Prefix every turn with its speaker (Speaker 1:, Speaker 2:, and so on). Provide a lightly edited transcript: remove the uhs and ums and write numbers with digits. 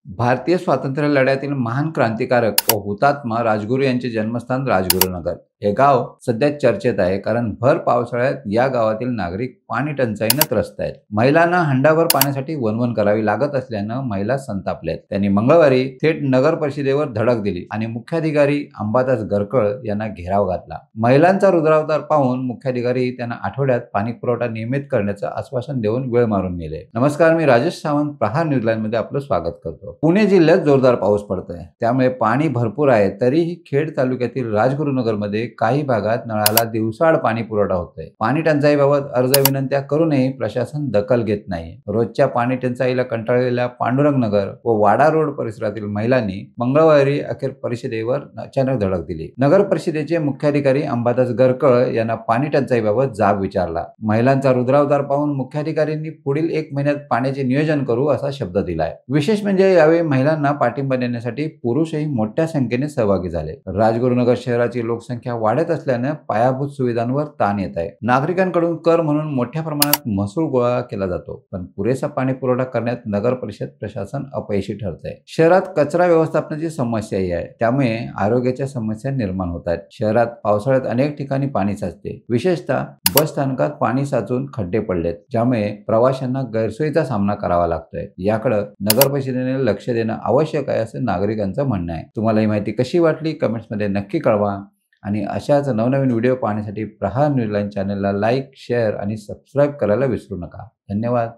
Speaker 1: भारतीय स्वातंत्र्य लढ्यातील महान क्रांतिकारक व हुतात्मा राजगुरू यांचे जन्मस्थान राजगुरुनगर हे गाव सध्या चर्चेत आहे, कारण भर पावसाळ्यात या गावातील नागरिक पाणी टंचाईने त्रस्त आहेत. महिलांना हंडाभर पाण्यासाठी वणवण करावी लागत असल्यानं महिला संतापल्यात. त्यांनी मंगळवारी थेट नगर परिषदेवर धडक दिली आणि मुख्याधिकारी अंबादास गरकळ यांना घेराव घातला. महिलांचा रुद्रावतार पाहून मुख्याधिकारी त्यांना आठवड्यात पाणी पुरवठा नियमित करण्याचं आश्वासन देऊन वेळ मारून नेले. नमस्कार, मी राजेश सावंत, प्रहार न्यूज लाईन मध्ये आपलं स्वागत करतो. पुणे जिल्ह्यात जोरदार पाऊस पडतोय, त्यामुळे पाणी भरपूर आहे. तरीही खेड तालुक्यातील राजगुरुनगरमध्ये काही भागात नळाला दिवसाआड पाणी पुरवठा होतोय. पाणी टंचाईबाबत अर्ज विनंत्या करूनही प्रशासन दखल घेत नाही. रोजच्या पाणी टंचाईला कंटाळलेल्या पांडुरंग नगर व वाडा रोड परिसरातील महिलांनी मंगळवारी अखेर परिषदेवर अचानक धडक दिली. नगर परिषदेचे मुख्याधिकारी अंबादास गरकळ यांना पाणी टंचाईबाबत जाब विचारला. महिलांचा रुद्रावतार पाहून मुख्याधिकाऱ्यांनी पुढील 1 महिन्यात पाण्याचे नियोजन करू असा शब्द दिलाय. विशेष म्हणजे यावेळी महिलांना पाठिंबा देण्यासाठी पुरुषही मोठ्या संख्येने सहभागी झाले. राजगुरुनगर शहराची लोकसंख्या वाढत असल्याने पायाभूत सुविधांवर ताण येत आहे. नागरिकांकडून कर म्हणून मोठ्या प्रमाणात महसूल गोळा केला जातो, पण पुरेसा पाणी पुरवठा करण्यात नगर परिषद प्रशासन अपयशी ठरत आहे. शहरात कचरा व्यवस्थापनाची समस्याही आहे, त्यामुळे आरोग्याच्या समस्या निर्माण होत आहेत. शहरात पावसाळ्यात अनेक ठिकाणी पाणी साचते. विशेषतः बस स्थानकात पाणी साचून खड्डे पडलेत, ज्यामुळे प्रवाशांना गैरसोयीचा सामना करावा लागतोय. याकडे नगर परिषदेने लक्ष देणं आवश्यक आहे, असं नागरिकांचं म्हणणं आहे. तुम्हाला ही माहिती कशी वाटली कमेंट्समध्ये नक्की कळवा आणि अशाच नवनवीन व्हिडिओ पाहण्यासाठी प्रहार न्यूज लाईन चॅनलला लाईक, शेअर आणि सबस्क्राईब करायला विसरू नका. धन्यवाद.